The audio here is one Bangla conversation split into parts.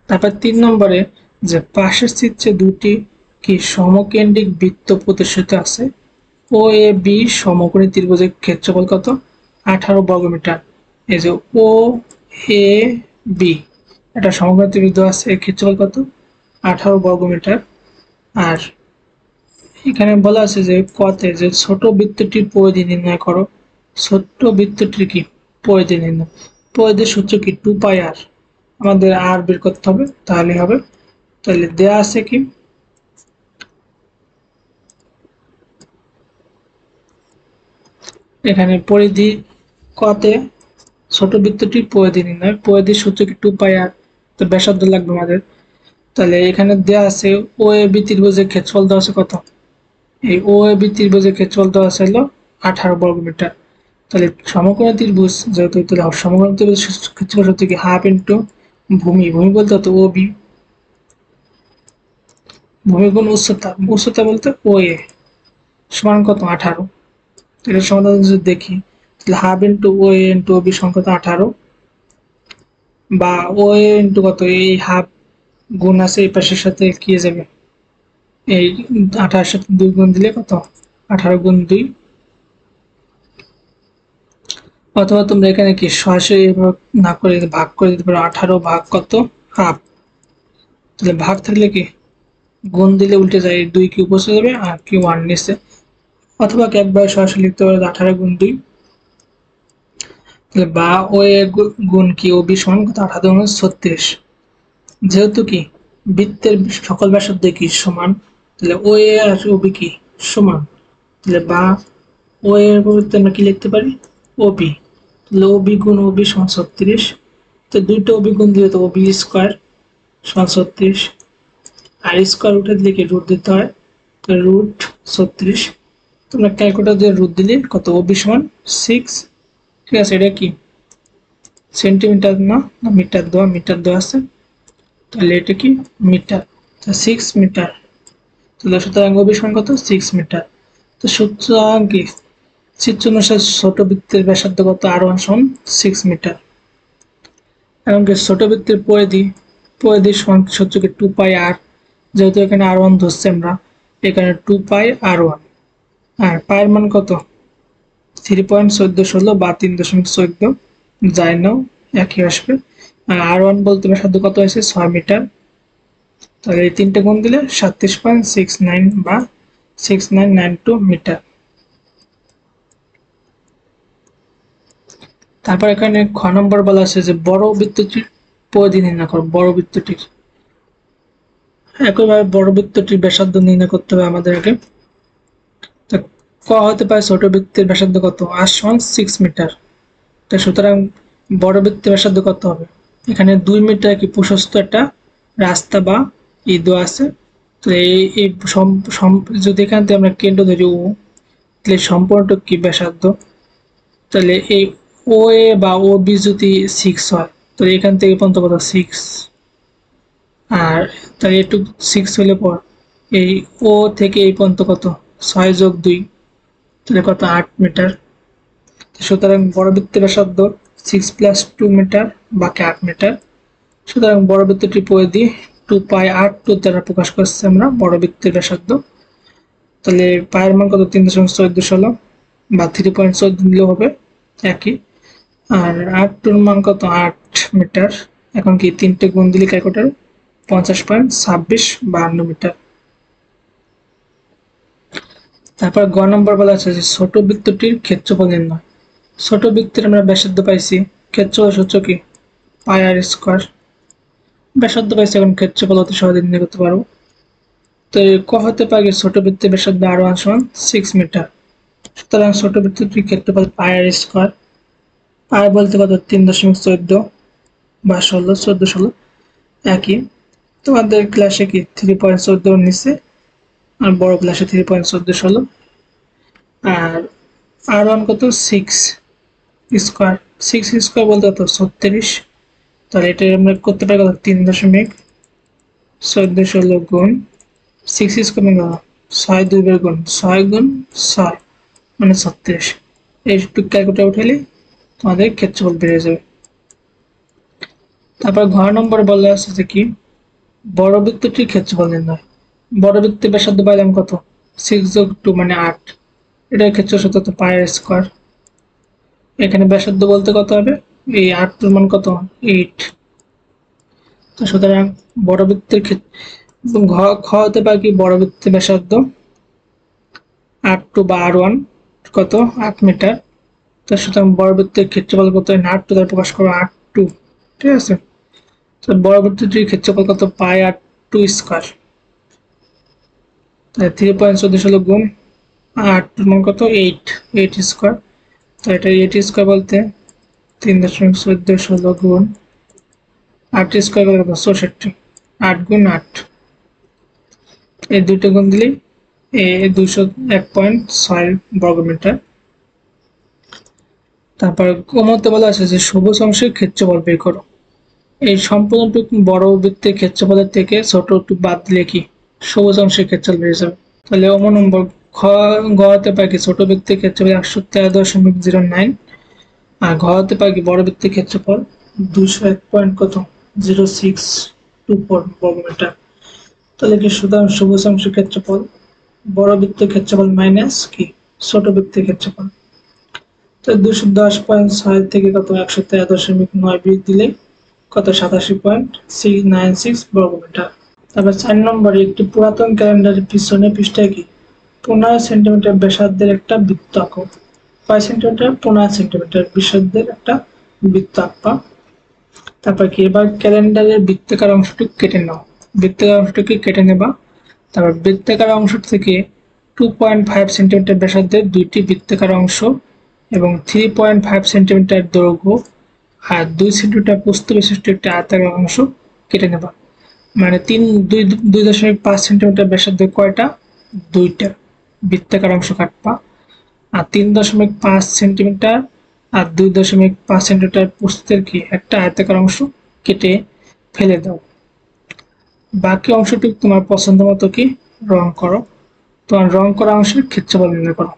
তারপর 3 নম্বরে যে পাশের চিত্রে দুটি কি সমকেন্দ্রিক বৃত্ত প্রদর্শিত আছে, ও এ বি সমকোণী ত্রিভুজের ক্ষেত্রফল কত? 18 বর্গমিটার। এই যে ও এ বি এটা সমকোণী ত্রিভুজ আছে, এর ক্ষেত্রফল কত? 18 বর্গমিটার। আর এখানে বলা আছে যে কতে যে ছোট বৃত্তটির পরিধি নির্ণয় করো। ছোট্ট বৃত্তটির কি পরিধি নির্ণয়, পরিধির সূত্র কি 2 পাই আর, আমাদের আর বের করতে হবে, তাহলে হবে। তাহলে দেয়া আছে কি এখানে পরিধি কতে ছোট বৃত্তটির পরিধি নির্ণয়, পরিধির সূত্র কি 2 পাই আর, তো ব্যাসার্ধ লাগবে আমাদের। তাহলে এখানে দেয়া আছে ও এ বি ত্রিভুজের ক্ষেত্রফল দেওয়া আছে কত? এই ও এ বি ত্রিভুজের ক্ষেত্রফল দেওয়া আছে হলো 18 বর্গমিটার। তাহলে সমকোণী ত্রিভুজ যেহেতু, তাহলে সমকোণী ত্রিভুজ ক্ষেত্রফল হচ্ছে কি হাফ ইন্টু ভূমি, ভূমি বলতে হতো ও বি, ভূমি গুণ উচ্চতা, উচ্চতা বলতে ও এ সমান কত? 18। এটার সমাধান যদি দেখি তাহলে হাফ ইন্টু ও এ ইন্টু ও বি সমান কত? 18, বা ও এ ইন্টু কত, এই হাফ গুণ আছে এই পাশের সাথে কি যাবে, এই 18 সাথে 2 গুণ দিলে কত? 18 গুণ 2। অথবা তোমরা এখানে কি সরাসরি না করে ভাগ করে দিতে পারো, 18 ভাগ কত? হাফ। তাহলে ভাগ থাকলে কি গুণ দিলে উল্টে যায়, 2 কি উপরে চলে যাবে আর কি 1 নিচে। অথবা একবার সরাসরি লিখতে পারো 18 গুণ 2। তাহলে বা ও এ গুণ কি ও বি সমান কত? 18 গুণ 36। যেহেতু কি বৃত্তের সকল ব্যাসার্ধ কি সমান, তাহলে ও এ আর ও বি কি সমান, তাহলে বা ও এর পরিবর্তে আমরা কি লিখতে পারি? ও বি। তাহলে ও বি গুণ ও বি সমান 36। তো দুইটা ও বি গুণ দিলে তো ও বি স্কোয়ার সমান 36, আর স্কোয়ার উঠে দিলে কি রুট দিতে হয়, তো রুট 36। তোমরা ক্যালকুলেটর দিয়ে রুট দিলে কত? ও বি সমান 6। ঠিক আছে, এটা কি সেন্টিমিটার না মিটার দেওয়া? মিটার দেওয়া আছে, তাহলে এটা কি মিটার, 6 মিটার। তাহলে সুতরাং ও বি সমান কত? 6 মিটার। তো সুতরাং কি চিত্র অনুসারে ছোট বৃত্তের ব্যাসার্ধ কত? আর1 সমান 6 মিটার। এমনকি ছোট বৃত্তের পরিধি, পরিধির সমান সূত্র কি 2 পাই আর, যেহেতু এখানে আর1 ধরছি আমরা, এখানে 2 পাই আর1। আর পায়ের মান কত? 3.1416 বা 3.14 যাই নাও একই আসবে। আর আর1 বলতে ব্যাসার্ধ কত হয়েছে? 6 মিটার। তাহলে এই তিনটে গুণ দিলে 37.69 বা 6992 মিটার। তারপর এখানে খ নম্বর বলা আছে যে বড় বৃত্তটির পরিধি নির্ণয় করো। বড় বৃত্তটির, একইভাবে বড় বৃত্তটির ব্যাসার্ধ নির্ণয় করতে হবে আমাদের আগে। ক হতে পারে ছোট বৃত্তের ব্যাসার্ধ কত? আর সমান 6 মিটার। তো সুতরাং বড় বৃত্তের ব্যাসার্ধ কত হবে? এখানে 2 মিটার কি প্রশস্ত একটা রাস্তা বা ই দেওয়া আছে। তো এই যদি এখান থেকে আমরা কেন্দ্র ধরি ও, তাহলে সম্পূর্ণটা কি ব্যাসার্ধ? তাহলে এই ও এ বা ও বি যদি 6 হয়, তাহলে এখান থেকে পর্যন্ত কত? 6। আর তাহলে একটু 6 হলে পর এই ও থেকে এই পর্যন্ত কত? 6 যোগ 2, তাহলে কত? 8 মিটার। সুতরাং বড় বৃত্তের ব্যাসার্ধ 6 প্লাস 2 মিটার, বাকি 8 মিটার। সুতরাং বড় বৃত্তটির পরিধি 2 পাই আর 2 দ্বারা প্রকাশ করছি আমরা বড় বৃত্তের ব্যাসার্ধ। তাহলে পায়ের মান কত? 3.1416 বা 3.14 দিলেও হবে একই। আর 8 মান কত? 8 মিটার। এখন কি তিনটে গুণ দিলে ক্যালকুলেটর 50.2652 মিটার। তারপর গ নম্বর বলা আছে যে ছোট বৃত্তটির ক্ষেত্রফল নির্ণয়। ছোট বৃত্তের আমরা ব্যাসার্ধ পাইছি, ক্ষেত্রফল সূত্র কি? পাই আর স্কোয়ার। ব্যাসার্ধ পাইছি, এখন ক্ষেত্রফল অতি সহজে নির্ণয় করতে পারবো। তো ক হতে পারে ছোট বৃত্তের ব্যাসার্ধ আর1 সমান 6 মিটার। সুতরাং ছোট বৃত্তটির ক্ষেত্রফল পাই আর স্কোয়ার। পাই বলতে কত? 3.14 বা 14 একই। তোমাদের ক্লাসে কি 3.14 নিচে, আর বড় ক্লাসে 3.1416। আর আর1 কত? 6 স্কোয়ার। 6 স্কোয়ার বলতে কত? 36। তাহলে এটা আমরা করতে পারি কত? 3.1416 গুণ 6 স্কোয়ার মানে কত? 6 2 বার গুণ 6 গুণ 6 মানে 36। এইটুকু ক্যালকুলেটর উঠালে তোমাদের ক্ষেত্রফল বেড়ে যাবে। তারপর ঘ নম্বরে বলা আছে যে কি বড় বৃত্তটির ক্ষেত্রফল নির্ণয়। বড় বৃত্তের ব্যাসার্ধ পাইলাম কত 6 যোগ 2 মানে 8, এটার ক্ষেত্রফল কত পাই আর স্কয়ার। এখানে ব্যাসার্ধ বলতে কত হবে এই 8 এর মান কত 8। তো সুতরাং বড় বৃত্তের ঘ খ হতে পারে কি বড় বৃত্তের ব্যাসার্ধ R2 বা R1 কত 8 মিটার। তো সুতরাং বড় বৃত্তের ক্ষেত্রফল কত 8 দ্বারা প্রকাশ করো 8 ঠিক আছে। তো বড় বৃত্তটির ক্ষেত্রফল কত পাই R2 স্কয়ার। 3.14 গুণ 8 মান কত 8 স্কয়ার। তো এটা 8 স্কয়ার বলতে 3.14 গুণ 8 স্কয়ার কত 64, 8 গুণ 8 এই দুটো গুণ দিলে 201.6 বর্গমিটার। তারপর কমতে বলা আছে যে সবুজ অংশের ক্ষেত্রফল বের করো। এই সম্পূর্ণটুকু বড় বৃত্তের ক্ষেত্রফলের থেকে ছোটটুকু বাদ দিলে কি সবুজ অংশের ক্ষেত্রফল বেড়ে যাবে। তাহলে অমন নম্বর ঘ হতে পারে কি ছোট বৃত্তের ক্ষেত্রফল 113.09 আর ঘ হতে পারে কি বড় বৃত্তের ক্ষেত্রফল 201.0624 বর্গমিটার। তাহলে কি সুতরাং সবুজ অংশের ক্ষেত্রফল বড় বৃত্তের ক্ষেত্রফল মাইনাস কি ছোট বৃত্তের ক্ষেত্রফল। তো 210.6 থেকে কত 113.9 বিয়োগ দিলে কত 87.696 বর্গমিটার। তারপর 4 নম্বরে একটি পুরাতন ক্যালেন্ডারের পিছনে পৃষ্ঠায় কি 15 সেন্টিমিটার ব্যাসার্ধের একটা বৃত্ত আঁকো। 5 সেন্টিমিটার 15 সেন্টিমিটার ব্যাসার্ধের একটা বৃত্ত আঁকবা। তারপর কি এবার ক্যালেন্ডারের বৃত্তাকার অংশটুকু কেটে নাও। বৃত্তাকার অংশটুকু কেটে নেবা। তারপর বৃত্তাকার অংশ থেকে 2.5 সেন্টিমিটার ব্যাসার্ধের দুইটি বৃত্তাকার অংশ এবং 3.5 সেন্টিমিটার দৈর্ঘ্য আর 2 সেন্টিমিটার প্রস্থ বিশিষ্ট একটি আয়তাকার অংশ কেটে নেবা। মানে 2.5 সেন্টিমিটার ব্যাসার্ধের কয়টা দুইটা বৃত্তাকার অংশ কাটবা আর 3.5 সেন্টিমিটার আর 2.5 সেন্টিমিটার প্রস্থের কি একটা আয়তাকার অংশ কেটে ফেলে দাও। বাকি অংশটুকু তোমার পছন্দ মতো কি রং করো। তোমার রং করা অংশের ক্ষেত্রফল নির্ণয় করো।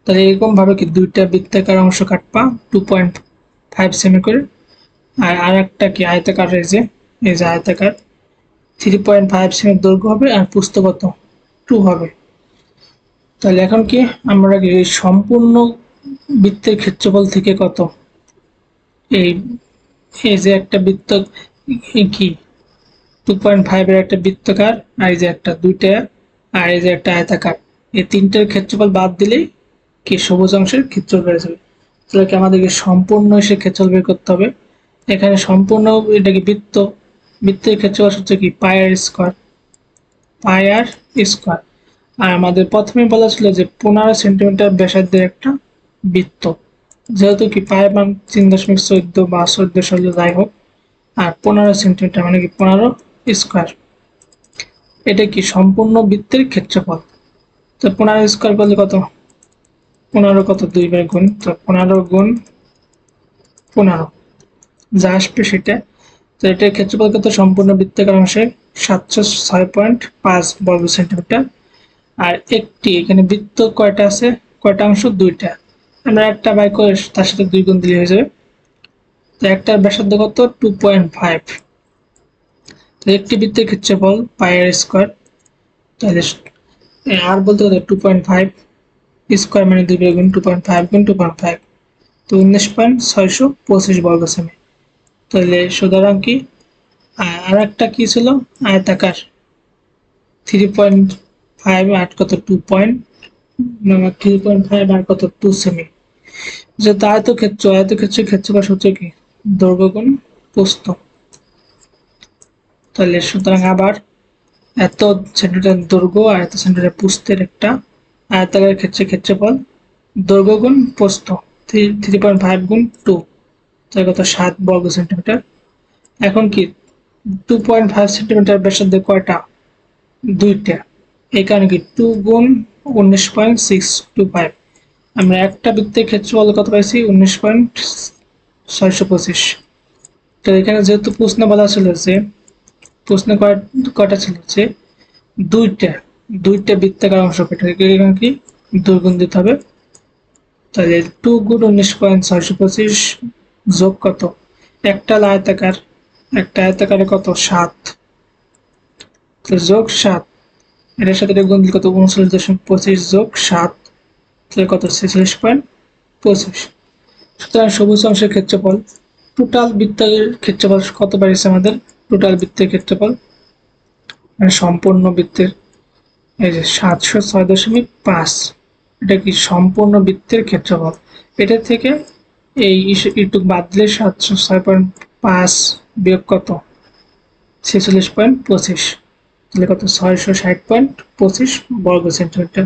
তাহলে এরকম ভাবে কি দুইটা বৃত্তাকার অংশ কাটবা 2.5 সেমি করে আর একটা কি আয়তাকার এই যে আয়তাকার 3.5 সেমি দৈর্ঘ্য হবে আর প্রস্থ কত 2 হবে। তাহলে এখন কি আমরা কি সম্পূর্ণ বৃত্তের ক্ষেত্রফল থেকে কত এই যে একটা বৃত্ত কি 2.5 এর একটা বৃত্তাকার আর এই যে একটা দুইটা আর এই যে একটা আয়তাকার এই তিনটার ক্ষেত্রফল বাদ দিলেই কি সবুজ অংশের ক্ষেত্রফল বেড়ে যাবে। তাহলে কি আমাদেরকে সম্পূর্ণ এসে ক্ষেত্রফল বের করতে হবে। এখানে সম্পূর্ণ এটা কি বৃত্তের ক্ষেত্রফল হচ্ছে কি পাই আর স্কয়ার আর আমাদের প্রথমে বলা ছিল যে 15 সেন্টিমিটার ব্যাসার্ধের একটা বৃত্ত, যেহেতু কি পায়ের মান 3.14 বা 14 যাই হোক আর 15 সেন্টিমিটার মানে কি 15 স্কয়ার। এটা কি সম্পূর্ণ বৃত্তের ক্ষেত্রফল। তো 15 স্কয়ার করলে কত 15 কত 2 বার গুণ, তো 15 গুণ 15 যা আসবে সেটা। তো এটার ক্ষেত্রফল কত সম্পূর্ণ বৃত্তাকার অংশের 706.5 বর্গ সেন্টিমিটার। আর একটি এখানে বৃত্ত কয়টা আছে কয়টা অংশ দুইটা, আমরা একটা বাই করে তার সাথে 2 গুণ দিলে হয়ে যাবে। তো একটার ব্যাসার্ধ কত 2.5। তো একটি বৃত্তের ক্ষেত্রফল পাই আর স্কয়ার। তাহলে আর বলতে কত 2.5 স্কয়ার মানে 2 গুণ 2.5 গুণ 2.5 তো 19.625 বর্গ সেমি। তাহলে সুতরাং কি আর একটা কি ছিল আয়তাকার 3.5 আর কত 3.5 আর কত 2 সেমি। যেহেতু আয়তক্ষেত্রের ক্ষেত্রফল সূত্র কি দৈর্ঘ্য গুণ প্রস্থ। তাহলে সুতরাং আবার এত সেন্টিমিটার দৈর্ঘ্য আর এত সেন্টিমিটার প্রস্থের একটা আয়তাকারের ক্ষেত্রফল দৈর্ঘ্য গুণ প্রস্থ 3.5 গুণ 2 তাই কত 7 বর্গ সেন্টিমিটার। এখন কি 2.5 সেন্টিমিটার ব্যাসার্ধের কয়টা দুইটা, এই কারণে কি 2 গুণ 19.625 আমরা একটা বৃত্তের ক্ষেত্রফল কত পাইছি 19.625। তো এখানে যেহেতু প্রশ্ন বলা ছিল যে প্রশ্ন কয়টা ছিল যে দুইটা বৃত্তাকার অংশ কেটে এখানে কি 2 গুণ দিতে হবে। তাহলে 2 গুণ 19.625 যোগ কত একটা আয়তাকার, একটা আয়তাকারে কত 7, যোগ 7, এটার সাথে গুণ দিলে কত 39.25 যোগ 7, তাহলে কত 46.25। সুতরাং সবুজ অংশের ক্ষেত্রফল, টোটাল বৃত্তের ক্ষেত্রফল কত বাড়ছে আমাদের, টোটাল বৃত্তের ক্ষেত্রফল মানে সম্পূর্ণ বৃত্তের, এই যে 706.5, এটা কি সম্পূর্ণ বৃত্তের ক্ষেত্রফল। এটা থেকে এই একটু বাদ দিলে 706.5 বিয়োগ কত 46.25, তাহলে কত 660.25 বর্গ সেন্টিমিটার।